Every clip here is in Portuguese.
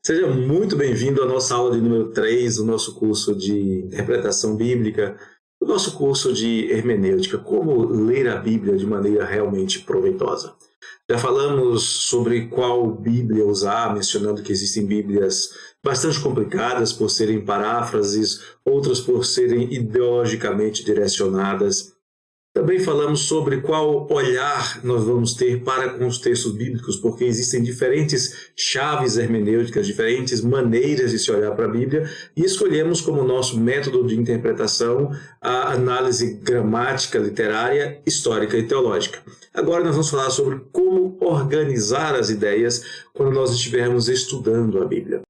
Seja muito bem-vindo à nossa aula de número 3 do nosso curso de interpretação bíblica, do nosso curso de hermenêutica, como ler a Bíblia de maneira realmente proveitosa. Já falamos sobre qual Bíblia usar, mencionando que existem Bíblias bastante complicadas por serem paráfrases, outras por serem ideologicamente direcionadas. Também falamos sobre qual olhar nós vamos ter para com os textos bíblicos, porque existem diferentes chaves hermenêuticas, diferentes maneiras de se olhar para a Bíblia, e escolhemos como nosso método de interpretação a análise gramática, literária, histórica e teológica. Agora nós vamos falar sobre como organizar as ideias quando nós estivermos estudando a Bíblia.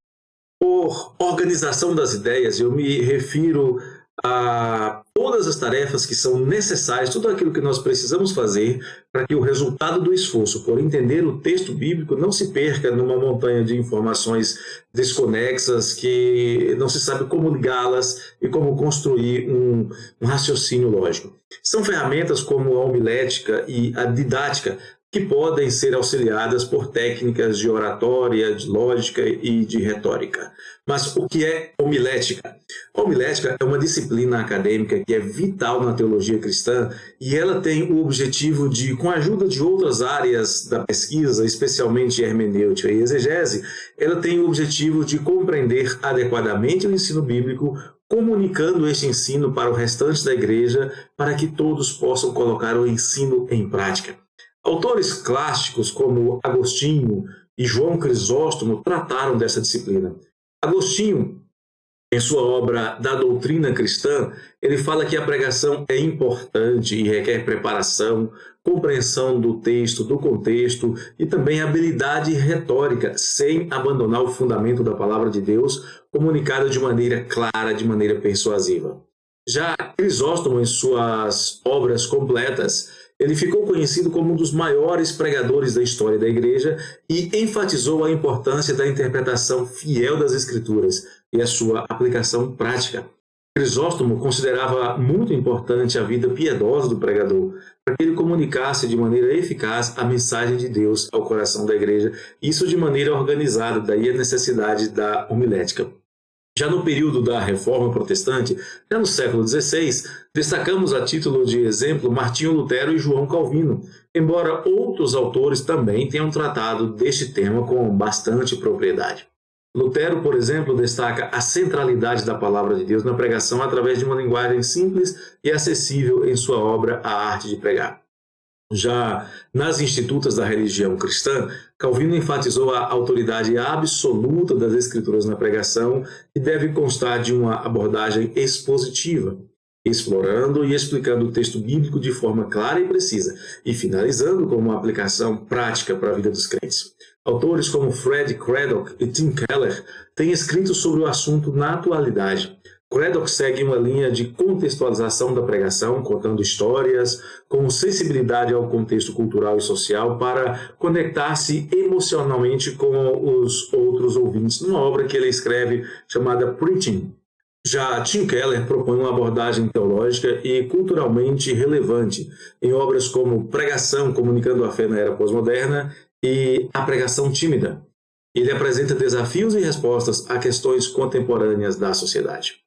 Por organização das ideias, eu me refiro a todas as tarefas que são necessárias, tudo aquilo que nós precisamos fazer para que o resultado do esforço por entender o texto bíblico não se perca numa montanha de informações desconexas que não se sabe como ligá-las e como construir um raciocínio lógico. São ferramentas como a homilética e a didática que podem ser auxiliadas por técnicas de oratória, de lógica e de retórica. Mas o que é homilética? A homilética é uma disciplina acadêmica que é vital na teologia cristã e ela tem o objetivo de, com a ajuda de outras áreas da pesquisa, especialmente hermenêutica e exegese, ela tem o objetivo de compreender adequadamente o ensino bíblico, comunicando este ensino para o restante da igreja, para que todos possam colocar o ensino em prática. Autores clássicos como Agostinho e João Crisóstomo trataram dessa disciplina. Agostinho, em sua obra Da Doutrina Cristã, ele fala que a pregação é importante e requer preparação, compreensão do texto, do contexto e também habilidade retórica, sem abandonar o fundamento da palavra de Deus, comunicada de maneira clara, de maneira persuasiva. Já Crisóstomo, em suas obras completas, ele ficou conhecido como um dos maiores pregadores da história da igreja e enfatizou a importância da interpretação fiel das Escrituras e a sua aplicação prática. Crisóstomo considerava muito importante a vida piedosa do pregador, para que ele comunicasse de maneira eficaz a mensagem de Deus ao coração da igreja, isso de maneira organizada, daí a necessidade da homilética. Já no período da Reforma Protestante, já no século XVI, destacamos a título de exemplo Martinho Lutero e João Calvino, embora outros autores também tenham tratado deste tema com bastante propriedade. Lutero, por exemplo, destaca a centralidade da palavra de Deus na pregação através de uma linguagem simples e acessível em sua obra A Arte de Pregar. Já nas Institutas da Religião Cristã, Calvino enfatizou a autoridade absoluta das Escrituras na pregação e deve constar de uma abordagem expositiva, explorando e explicando o texto bíblico de forma clara e precisa, e finalizando com uma aplicação prática para a vida dos crentes. Autores como Fred Craddock e Tim Keller têm escrito sobre o assunto na atualidade. Craddock segue uma linha de contextualização da pregação, contando histórias, com sensibilidade ao contexto cultural e social para conectar-se emocionalmente com os outros ouvintes, numa obra que ele escreve chamada Preaching. Já Tim Keller propõe uma abordagem teológica e culturalmente relevante em obras como Pregação, comunicando a fé na era pós-moderna e A Pregação Tímida. Ele apresenta desafios e respostas a questões contemporâneas da sociedade.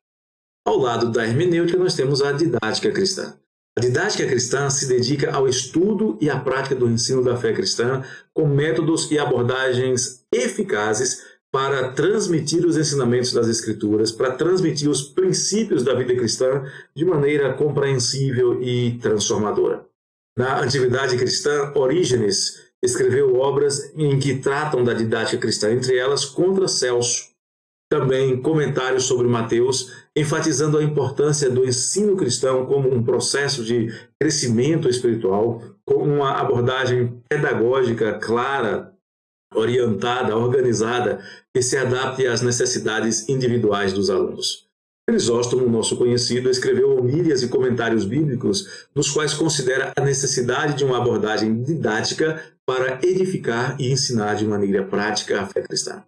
Ao lado da hermenêutica, nós temos a didática cristã. A didática cristã se dedica ao estudo e à prática do ensino da fé cristã com métodos e abordagens eficazes para transmitir os ensinamentos das Escrituras, para transmitir os princípios da vida cristã de maneira compreensível e transformadora. Na Antiguidade Cristã, Orígenes escreveu obras em que tratam da didática cristã, entre elas Contra Celso. Também comentários sobre Mateus, enfatizando a importância do ensino cristão como um processo de crescimento espiritual, com uma abordagem pedagógica clara, orientada, organizada, que se adapte às necessidades individuais dos alunos. Crisóstomo, nosso conhecido, escreveu homílias e comentários bíblicos, nos quais considera a necessidade de uma abordagem didática para edificar e ensinar de maneira prática a fé cristã.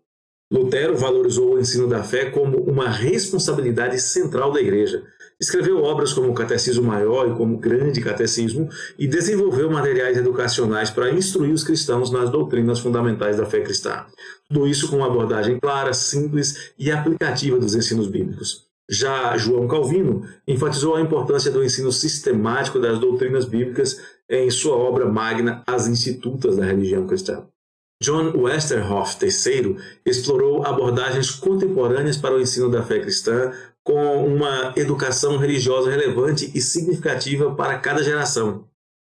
Lutero valorizou o ensino da fé como uma responsabilidade central da Igreja. Escreveu obras como o Catecismo Maior e como o Grande Catecismo e desenvolveu materiais educacionais para instruir os cristãos nas doutrinas fundamentais da fé cristã. Tudo isso com uma abordagem clara, simples e aplicativa dos ensinos bíblicos. Já João Calvino enfatizou a importância do ensino sistemático das doutrinas bíblicas em sua obra magna As Institutas da Religião Cristã. John Westerhoff III explorou abordagens contemporâneas para o ensino da fé cristã com uma educação religiosa relevante e significativa para cada geração.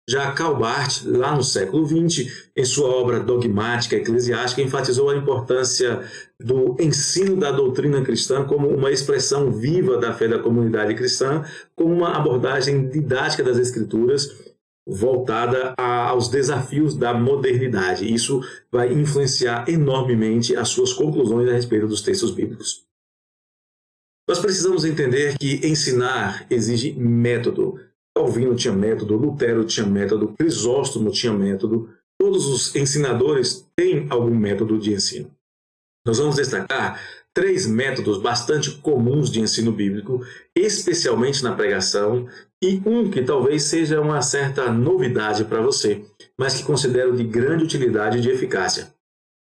Já Karl Barth, lá no século XX, em sua obra Dogmática Eclesiástica, enfatizou a importância do ensino da doutrina cristã como uma expressão viva da fé da comunidade cristã, com uma abordagem didática das Escrituras voltada aos desafios da modernidade. Isso vai influenciar enormemente as suas conclusões a respeito dos textos bíblicos. Nós precisamos entender que ensinar exige método. Calvino tinha método, Lutero tinha método, Crisóstomo tinha método. Todos os ensinadores têm algum método de ensino. Nós vamos destacar 3 métodos bastante comuns de ensino bíblico, especialmente na pregação, e um que talvez seja uma certa novidade para você, mas que considero de grande utilidade e de eficácia.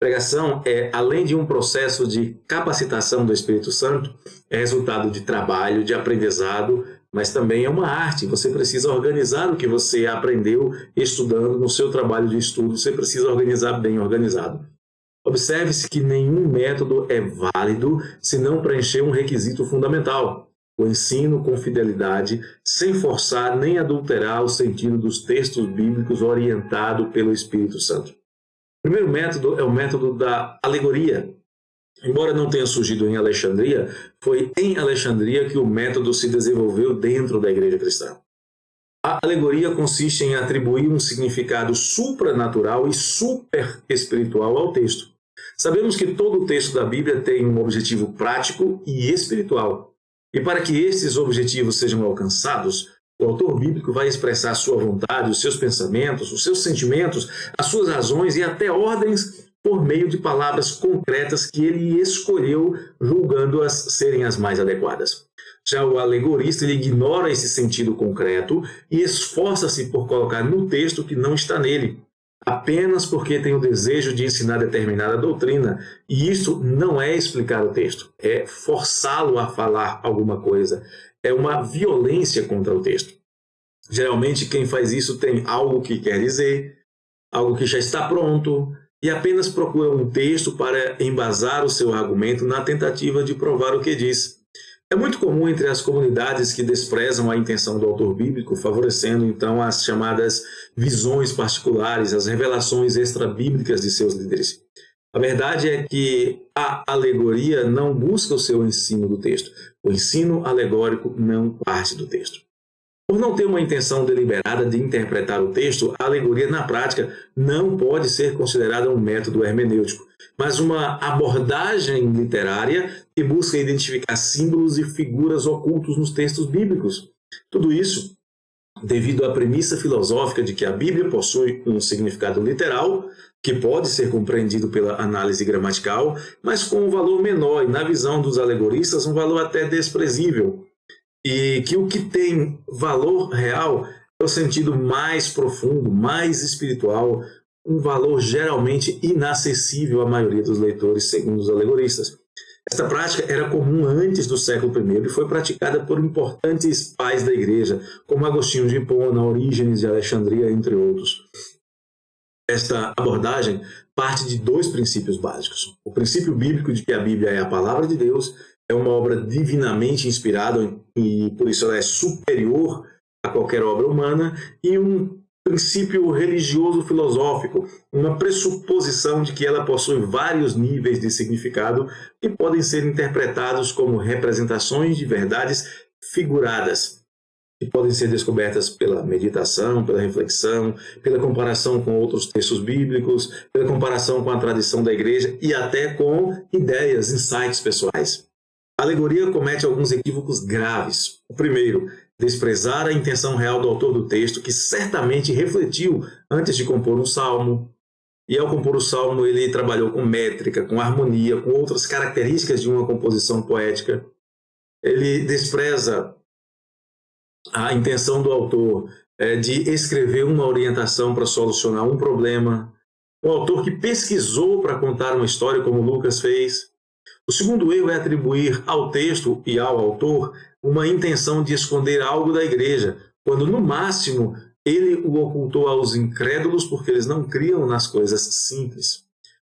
Pregação é, além de um processo de capacitação do Espírito Santo, é resultado de trabalho, de aprendizado, mas também é uma arte. Você precisa organizar o que você aprendeu estudando no seu trabalho de estudo, você precisa organizar bem organizado. Observe-se que nenhum método é válido se não preencher um requisito fundamental: o ensino com fidelidade, sem forçar nem adulterar o sentido dos textos bíblicos orientado pelo Espírito Santo. O primeiro método é o método da alegoria. Embora não tenha surgido em Alexandria, foi em Alexandria que o método se desenvolveu dentro da igreja cristã. A alegoria consiste em atribuir um significado supranatural e superespiritual ao texto. Sabemos que todo o texto da Bíblia tem um objetivo prático e espiritual. E para que esses objetivos sejam alcançados, o autor bíblico vai expressar a sua vontade, os seus pensamentos, os seus sentimentos, as suas razões e até ordens por meio de palavras concretas que ele escolheu, julgando-as serem as mais adequadas. Já o alegorista, ele ignora esse sentido concreto e esforça-se por colocar no texto o que não está nele, apenas porque tem o desejo de ensinar determinada doutrina. E isso não é explicar o texto, é forçá-lo a falar alguma coisa. É uma violência contra o texto. Geralmente quem faz isso tem algo que quer dizer, algo que já está pronto, e apenas procura um texto para embasar o seu argumento na tentativa de provar o que diz. É muito comum entre as comunidades que desprezam a intenção do autor bíblico, favorecendo então as chamadas visões particulares, as revelações extra-bíblicas de seus líderes. A verdade é que a alegoria não busca o seu ensino do texto. O ensino alegórico não parte do texto. Por não ter uma intenção deliberada de interpretar o texto, a alegoria, na prática, não pode ser considerada um método hermenêutico, mas uma abordagem literária que busca identificar símbolos e figuras ocultos nos textos bíblicos. Tudo isso devido à premissa filosófica de que a Bíblia possui um significado literal, que pode ser compreendido pela análise gramatical, mas com um valor menor e, na visão dos alegoristas, um valor até desprezível. E que o que tem valor real é o sentido mais profundo, mais espiritual, um valor geralmente inacessível à maioria dos leitores, segundo os alegoristas. Esta prática era comum antes do século I e foi praticada por importantes pais da igreja, como Agostinho de Hipona, Orígenes de Alexandria, entre outros. Esta abordagem parte de 2 princípios básicos. O princípio bíblico de que a Bíblia é a palavra de Deus, é uma obra divinamente inspirada e por isso ela é superior a qualquer obra humana, e um princípio religioso-filosófico, uma pressuposição de que ela possui vários níveis de significado que podem ser interpretados como representações de verdades figuradas, que podem ser descobertas pela meditação, pela reflexão, pela comparação com outros textos bíblicos, pela comparação com a tradição da igreja e até com ideias, insights pessoais. A alegoria comete alguns equívocos graves. O primeiro, desprezar a intenção real do autor do texto, que certamente refletiu antes de compor um salmo, e ao compor o salmo ele trabalhou com métrica, com harmonia, com outras características de uma composição poética. Ele despreza a intenção do autor de escrever uma orientação para solucionar um problema. Um autor que pesquisou para contar uma história, como Lucas fez. O segundo erro é atribuir ao texto e ao autor uma intenção de esconder algo da igreja, quando no máximo ele o ocultou aos incrédulos porque eles não criam nas coisas simples.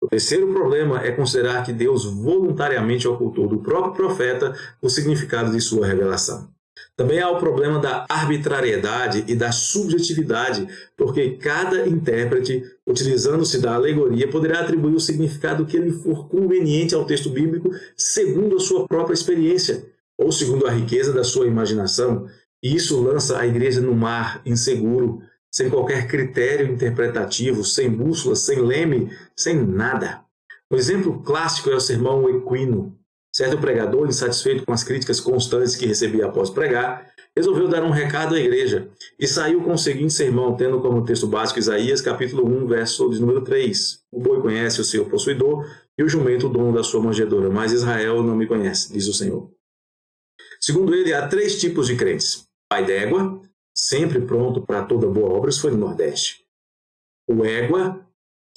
O terceiro problema é considerar que Deus voluntariamente ocultou do próprio profeta o significado de sua revelação. Também há o problema da arbitrariedade e da subjetividade, porque cada intérprete, utilizando-se da alegoria, poderá atribuir o significado que lhe for conveniente ao texto bíblico segundo a sua própria experiência, ou segundo a riqueza da sua imaginação, e isso lança a igreja no mar inseguro, sem qualquer critério interpretativo, sem bússola, sem leme, sem nada. Um exemplo clássico é o sermão equino. Certo pregador, insatisfeito com as críticas constantes que recebia após pregar, resolveu dar um recado à igreja e saiu com o seguinte sermão, tendo como texto básico Isaías, capítulo 1, verso de número 3. O boi conhece o seu possuidor e o jumento o dono da sua manjedoura, mas Israel não me conhece, diz o Senhor. Segundo ele, há 3 tipos de crentes. Pai d'égua, sempre pronto para toda boa obra, isso foi no Nordeste. O égua,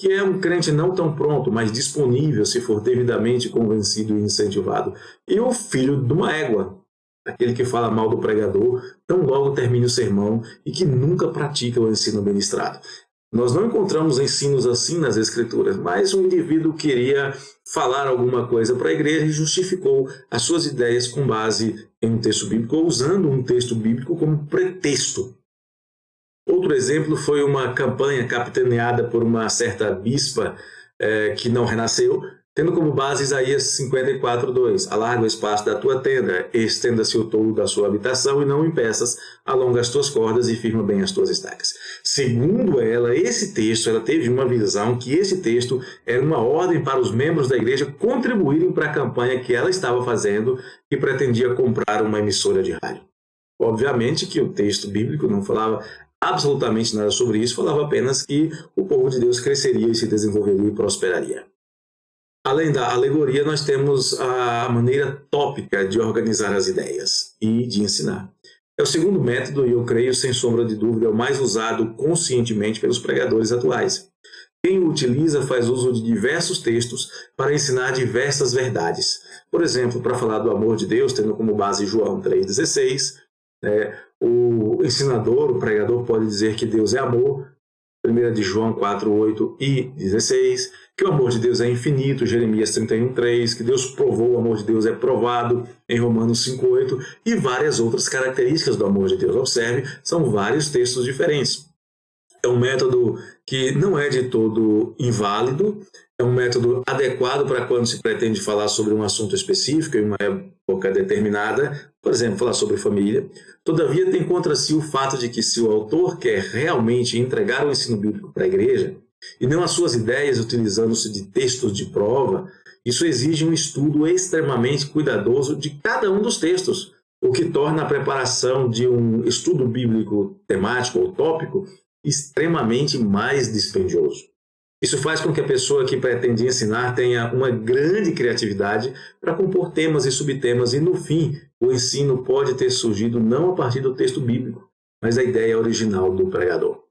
que é um crente não tão pronto, mas disponível se for devidamente convencido e incentivado. E o filho de uma égua, aquele que fala mal do pregador, tão logo termine o sermão e que nunca pratica o ensino ministrado. Nós não encontramos ensinos assim nas Escrituras, mas um indivíduo queria falar alguma coisa para a igreja e justificou as suas ideias com base em um texto bíblico, ou usando um texto bíblico como pretexto. Outro exemplo foi uma campanha capitaneada por uma certa bispa que não renasceu, tendo como base Isaías 54:2. Alarga o espaço da tua tenda, estenda-se o tolo da sua habitação e não impeças, alonga as tuas cordas e firma bem as tuas estacas. Segundo ela, ela teve uma visão que esse texto era uma ordem para os membros da igreja contribuírem para a campanha que ela estava fazendo e pretendia comprar uma emissora de rádio. Obviamente que o texto bíblico não falava absolutamente nada sobre isso, falava apenas que o povo de Deus cresceria e se desenvolveria e prosperaria. Além da alegoria, nós temos a maneira tópica de organizar as ideias e de ensinar. É o segundo método e eu creio, sem sombra de dúvida, é o mais usado conscientemente pelos pregadores atuais. Quem o utiliza faz uso de diversos textos para ensinar diversas verdades. Por exemplo, para falar do amor de Deus, tendo como base João 3,16, o ensinador, o pregador pode dizer que Deus é amor, 1 de João 4:8 e 16, que o amor de Deus é infinito, Jeremias 31:3, que Deus provou, o amor de Deus é provado, em Romanos 5:8, e várias outras características do amor de Deus. Observe, são vários textos diferentes. É um método que não é de todo inválido, é um método adequado para quando se pretende falar sobre um assunto específico em uma época determinada, por exemplo, falar sobre família. Todavia, tem contra si o fato de que se o autor quer realmente entregar o ensino bíblico para a igreja, e não as suas ideias utilizando-se de textos de prova, isso exige um estudo extremamente cuidadoso de cada um dos textos, o que torna a preparação de um estudo bíblico temático ou tópico extremamente mais dispendioso. Isso faz com que a pessoa que pretende ensinar tenha uma grande criatividade para compor temas e subtemas, e no fim, o ensino pode ter surgido não a partir do texto bíblico, mas da ideia original do pregador.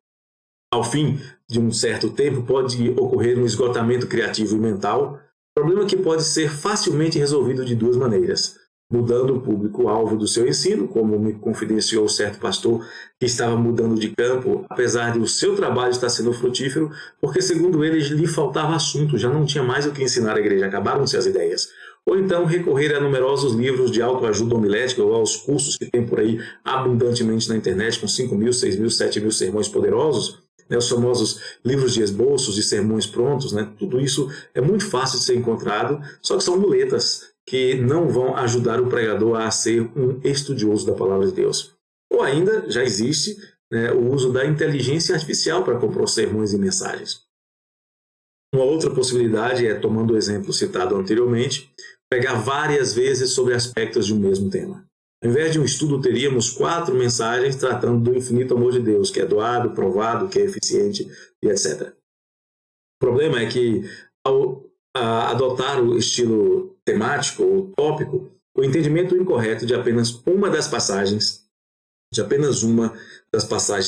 Ao fim de um certo tempo, pode ocorrer um esgotamento criativo e mental, problema que pode ser facilmente resolvido de 2 maneiras. Mudando o público-alvo do seu ensino, como me confidenciou certo pastor que estava mudando de campo, apesar de o seu trabalho estar sendo frutífero, porque, segundo ele, lhe faltava assunto, já não tinha mais o que ensinar à igreja, acabaram-se as ideias. Ou então recorrer a numerosos livros de autoajuda homilética ou aos cursos que tem por aí abundantemente na internet, com 5.000, 6.000, 7.000 sermões poderosos, os famosos livros de esboços de sermões prontos, tudo isso é muito fácil de ser encontrado, só que são muletas que não vão ajudar o pregador a ser um estudioso da palavra de Deus. Ou ainda, já existe o uso da inteligência artificial para compor sermões e mensagens. Uma outra possibilidade é, tomando o exemplo citado anteriormente, pregar várias vezes sobre aspectos de um mesmo tema. Ao invés de um estudo, teríamos 4 mensagens tratando do infinito amor de Deus, que é doado, provado, que é eficiente e etc. O problema é que, ao adotar o estilo temático ou tópico, o entendimento incorreto de apenas uma das passagens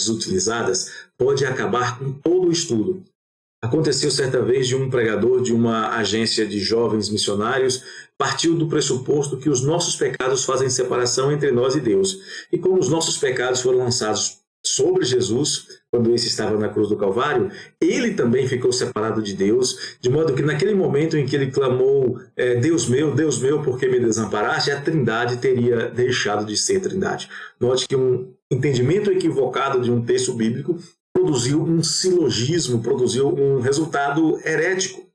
utilizadas pode acabar com todo o estudo. Aconteceu certa vez de um pregador de uma agência de jovens missionários partiu do pressuposto que os nossos pecados fazem separação entre nós e Deus. E como os nossos pecados foram lançados sobre Jesus, quando esse estava na cruz do Calvário, ele também ficou separado de Deus, de modo que naquele momento em que ele clamou, Deus meu, por que me desamparaste?, a Trindade teria deixado de ser Trindade. Note que um entendimento equivocado de um texto bíblico produziu um silogismo, produziu um resultado herético.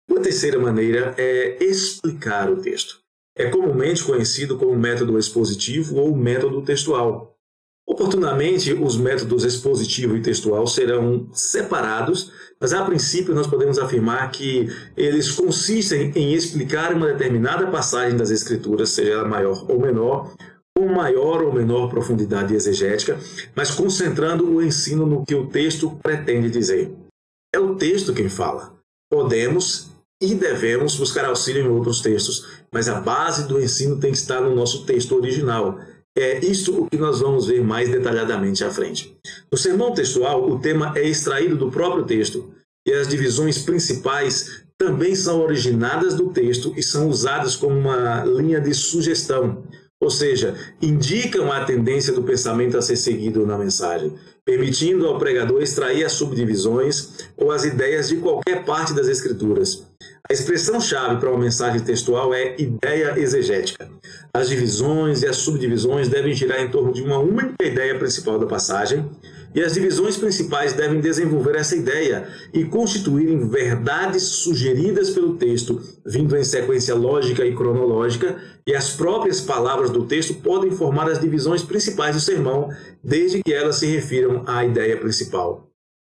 Uma terceira maneira é explicar o texto. É comumente conhecido como método expositivo ou método textual. Oportunamente, os métodos expositivo e textual serão separados, mas a princípio nós podemos afirmar que eles consistem em explicar uma determinada passagem das Escrituras, seja ela maior ou menor, com maior ou menor profundidade exegética, mas concentrando o ensino no que o texto pretende dizer. É o texto quem fala. Podemos e devemos buscar auxílio em outros textos, mas a base do ensino tem que estar no nosso texto original. É isto o que nós vamos ver mais detalhadamente à frente. No sermão textual, o tema é extraído do próprio texto, e as divisões principais também são originadas do texto e são usadas como uma linha de sugestão, ou seja, indicam a tendência do pensamento a ser seguido na mensagem, permitindo ao pregador extrair as subdivisões ou as ideias de qualquer parte das Escrituras. A expressão-chave para uma mensagem textual é ideia exegética. As divisões e as subdivisões devem girar em torno de uma única ideia principal da passagem, e as divisões principais devem desenvolver essa ideia e constituírem verdades sugeridas pelo texto, vindo em sequência lógica e cronológica, e as próprias palavras do texto podem formar as divisões principais do sermão, desde que elas se refiram à ideia principal.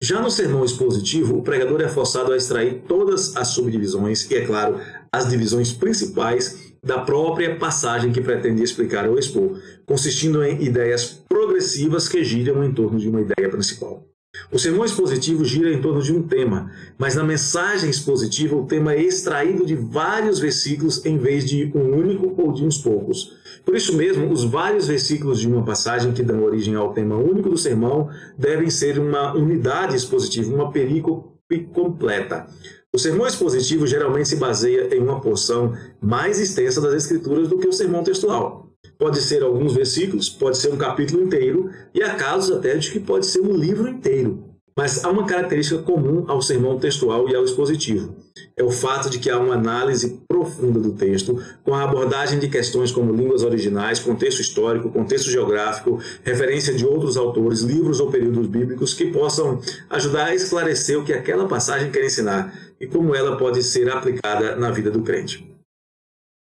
Já no sermão expositivo, o pregador é forçado a extrair todas as subdivisões e, é claro, as divisões principais da própria passagem que pretende explicar ou expor, consistindo em ideias progressivas que giram em torno de uma ideia principal. O sermão expositivo gira em torno de um tema, mas na mensagem expositiva o tema é extraído de vários versículos em vez de um único ou de uns poucos. Por isso mesmo, os vários versículos de uma passagem que dão origem ao tema único do sermão devem ser uma unidade expositiva, uma perícope completa. O sermão expositivo geralmente se baseia em uma porção mais extensa das Escrituras do que o sermão textual. Pode ser alguns versículos, pode ser um capítulo inteiro, e há casos até de que pode ser um livro inteiro. Mas há uma característica comum ao sermão textual e ao expositivo. É o fato de que há uma análise profunda do texto, com a abordagem de questões como línguas originais, contexto histórico, contexto geográfico, referência de outros autores, livros ou períodos bíblicos que possam ajudar a esclarecer o que aquela passagem quer ensinar e como ela pode ser aplicada na vida do crente.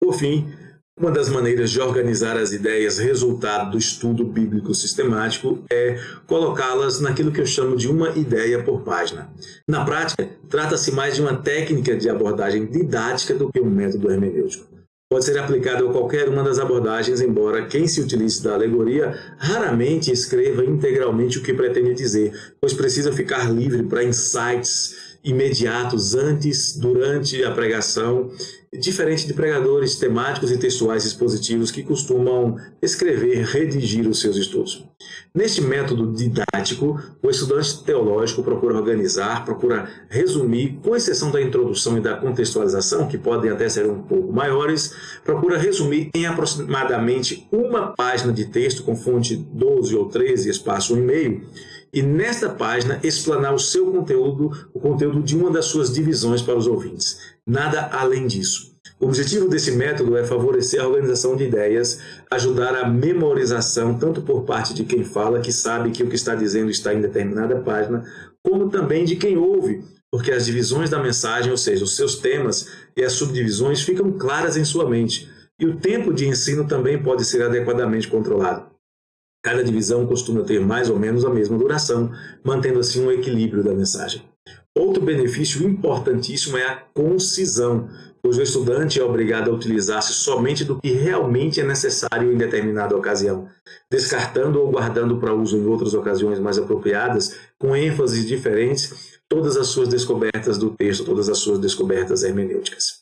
Por fim, uma das maneiras de organizar as ideias resultado do estudo bíblico sistemático é colocá-las naquilo que eu chamo de uma ideia por página. Na prática, trata-se mais de uma técnica de abordagem didática do que um método hermenêutico. Pode ser aplicado a qualquer uma das abordagens, embora quem se utilize da alegoria raramente escreva integralmente o que pretende dizer, pois precisa ficar livre para insights imediatos antes, durante a pregação, diferente de pregadores temáticos e textuais expositivos que costumam escrever, redigir os seus estudos. Neste método didático, o estudante teológico procura organizar, procura resumir, com exceção da introdução e da contextualização, que podem até ser um pouco maiores, procura resumir em aproximadamente uma página de texto com fonte 12 ou 13, espaço 1,5, e nesta página explanar o conteúdo de uma das suas divisões para os ouvintes. Nada além disso. O objetivo desse método é favorecer a organização de ideias, ajudar a memorização, tanto por parte de quem fala, que sabe que o que está dizendo está em determinada página, como também de quem ouve, porque as divisões da mensagem, ou seja, os seus temas e as subdivisões ficam claras em sua mente, e o tempo de ensino também pode ser adequadamente controlado. Cada divisão costuma ter mais ou menos a mesma duração, mantendo assim um equilíbrio da mensagem. Outro benefício importantíssimo é a concisão, pois o estudante é obrigado a utilizar-se somente do que realmente é necessário em determinada ocasião, descartando ou guardando para uso em outras ocasiões mais apropriadas, com ênfases diferentes, todas as suas descobertas do texto, todas as suas descobertas hermenêuticas.